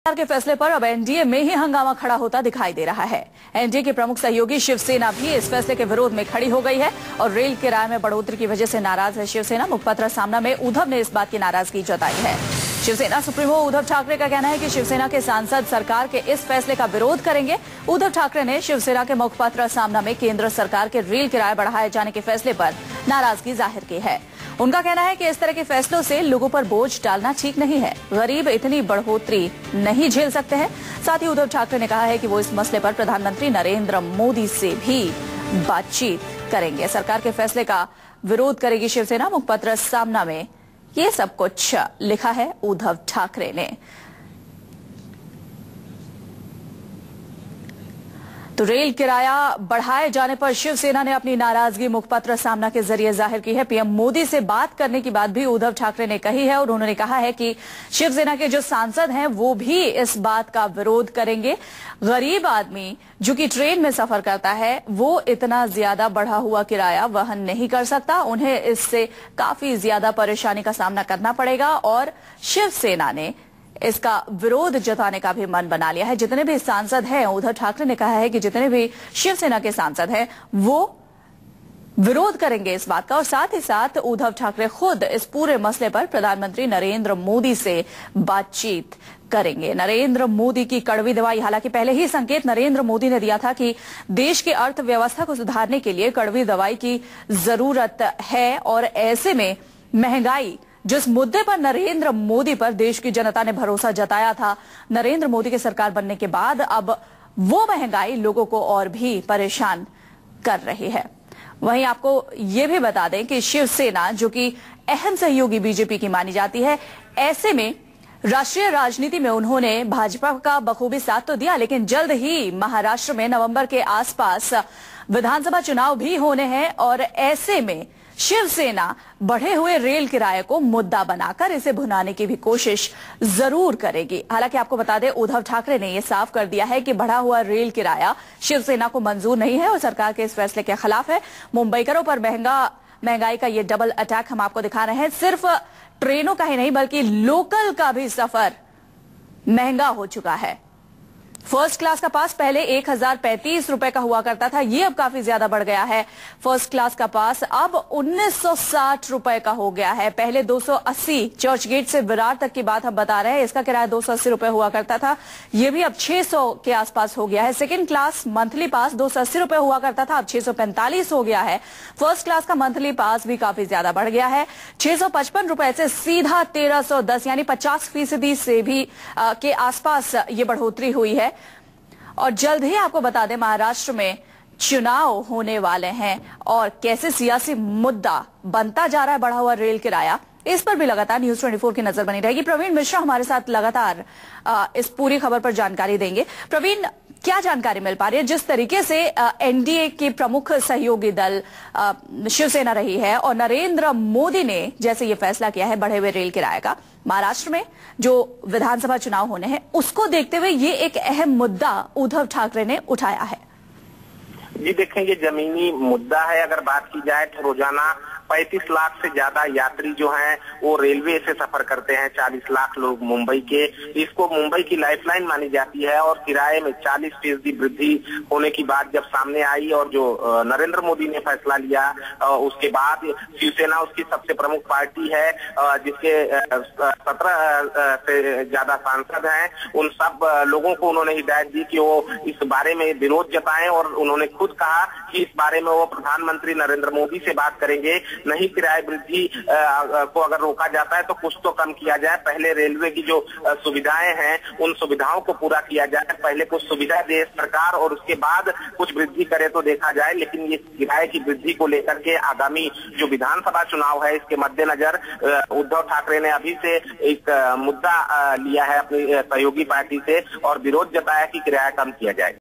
सरकार के फैसले पर अब एनडीए में ही हंगामा खड़ा होता दिखाई दे रहा है। एनडीए के प्रमुख सहयोगी शिवसेना भी इस फैसले के विरोध में खड़ी हो गई है और रेल किराए में बढ़ोतरी की वजह से नाराज है शिवसेना। मुखपत्र सामना में उद्धव ने इस बात की नाराजगी जताई है। शिवसेना सुप्रीमो उद्धव ठाकरे का कहना है कि शिवसेना के सांसद सरकार के इस फैसले का विरोध करेंगे। उद्धव ठाकरे ने शिवसेना के मुखपत्र सामना में केंद्र सरकार के रेल किराए बढ़ाए जाने के फैसले पर नाराजगी जाहिर की है। उनका कहना है कि इस तरह के फैसलों से लोगों पर बोझ डालना ठीक नहीं है। गरीब इतनी बढ़ोतरी नहीं झेल सकते हैं। साथ ही उद्धव ठाकरे ने कहा है कि वो इस मसले पर प्रधानमंत्री नरेंद्र मोदी से भी बातचीत करेंगे। सरकार के फैसले का विरोध करेगी शिवसेना। मुखपत्र सामना में ये सब कुछ लिखा है उद्धव ठाकरे ने। तो रेल किराया बढ़ाए जाने पर शिवसेना ने अपनी नाराजगी मुखपत्र सामना के जरिए जाहिर की है। पीएम मोदी से बात करने की बात भी उद्धव ठाकरे ने कही है और उन्होंने कहा है कि शिवसेना के जो सांसद हैं वो भी इस बात का विरोध करेंगे। गरीब आदमी जो कि ट्रेन में सफर करता है वो इतना ज्यादा बढ़ा हुआ किराया वहन नहीं कर सकता। उन्हें इससे काफी ज्यादा परेशानी का सामना करना पड़ेगा और शिवसेना ने इसका विरोध जताने का भी मन बना लिया है। जितने भी सांसद हैं, उद्धव ठाकरे ने कहा है कि जितने भी शिवसेना के सांसद हैं वो विरोध करेंगे इस बात का। और साथ ही साथ उद्धव ठाकरे खुद इस पूरे मसले पर प्रधानमंत्री नरेंद्र मोदी से बातचीत करेंगे। नरेंद्र मोदी की कड़वी दवाई। हालांकि पहले ही संकेत नरेंद्र मोदी ने दिया था कि देश की अर्थव्यवस्था को सुधारने के लिए कड़वी दवाई की जरूरत है और ऐसे में महंगाई, जिस मुद्दे पर नरेंद्र मोदी पर देश की जनता ने भरोसा जताया था नरेंद्र मोदी की सरकार बनने के बाद, अब वो महंगाई लोगों को और भी परेशान कर रही है। वहीं आपको ये भी बता दें कि शिवसेना जो कि अहम सहयोगी बीजेपी की मानी जाती है, ऐसे में राष्ट्रीय राजनीति में उन्होंने भाजपा का बखूबी साथ तो दिया, लेकिन जल्द ही महाराष्ट्र में नवंबर के आसपास विधानसभा चुनाव भी होने हैं और ऐसे में शिवसेना बढ़े हुए रेल किराए को मुद्दा बनाकर इसे भुनाने की भी कोशिश जरूर करेगी। हालांकि आपको बता दें उद्धव ठाकरे ने यह साफ कर दिया है कि बढ़ा हुआ रेल किराया शिवसेना को मंजूर नहीं है और सरकार के इस फैसले के खिलाफ है। मुंबईकरों पर महंगाई का ये डबल अटैक हम आपको दिखा रहे हैं। सिर्फ ट्रेनों का ही नहीं बल्कि लोकल का भी सफर महंगा हो चुका है। फर्स्ट क्लास का पास पहले 1035 रुपए का हुआ करता था, ये अब काफी ज्यादा बढ़ गया है। फर्स्ट क्लास का पास अब 1960 रुपए का हो गया है। पहले 280, चर्च गेट से विरार तक की बात हम बता रहे हैं, इसका किराया 280 रुपए हुआ करता था, ये भी अब 600 के आसपास हो गया है। सेकंड क्लास मंथली पास 280 रुपए हुआ करता था, अब 645 हो गया है। फर्स्ट क्लास का मंथली पास भी काफी ज्यादा बढ़ गया है, 655 रुपए से सीधा 1310 यानी 50% से भी के आसपास ये बढ़ोतरी हुई है। और जल्द ही आपको बता दें महाराष्ट्र में चुनाव होने वाले हैं और कैसे सियासी मुद्दा बनता जा रहा है बढ़ा हुआ रेल किराया, इस पर भी लगातार न्यूज 24 की नजर बनी रहेगी। प्रवीण मिश्रा हमारे साथ लगातार इस पूरी खबर पर जानकारी देंगे। प्रवीण, क्या जानकारी मिल पा रही है जिस तरीके से एनडीए के प्रमुख सहयोगी दल शिवसेना रही है और नरेंद्र मोदी ने जैसे ये फैसला किया है बढ़े हुए रेल किराए का, महाराष्ट्र में जो विधानसभा चुनाव होने हैं उसको देखते हुए ये एक अहम मुद्दा उद्धव ठाकरे ने उठाया है? जी देखें, ये जमीनी मुद्दा है। अगर बात की जाए तो रोजाना 35 लाख से ज्यादा यात्री जो हैं वो रेलवे से सफर करते हैं। 40 लाख लोग मुंबई के, इसको मुंबई की लाइफलाइन मानी जाती है और किराए में 40% वृद्धि होने की बात जब सामने आई और जो नरेंद्र मोदी ने फैसला लिया उसके बाद शिवसेना उसकी सबसे प्रमुख पार्टी है जिसके 17 से ज्यादा सांसद हैं, उन सब लोगों को उन्होंने हिदायत दी कि वो इस बारे में विरोध जताएं और उन्होंने खुद कहा कि इस बारे में वो प्रधानमंत्री नरेंद्र मोदी से बात करेंगे। नहीं किराए वृद्धि को अगर रोका जाता है तो कुछ तो कम किया जाए। पहले रेलवे की जो सुविधाएं हैं उन सुविधाओं को पूरा किया जाए। पहले कुछ सुविधा दे सरकार और उसके बाद कुछ वृद्धि करे तो देखा जाए। लेकिन ये किराए की वृद्धि को लेकर के आगामी जो विधानसभा चुनाव है इसके मद्देनजर उद्धव ठाकरे ने अभी से एक मुद्दा लिया है अपनी सहयोगी पार्टी से और विरोध जताया कि किराया कम किया जाए।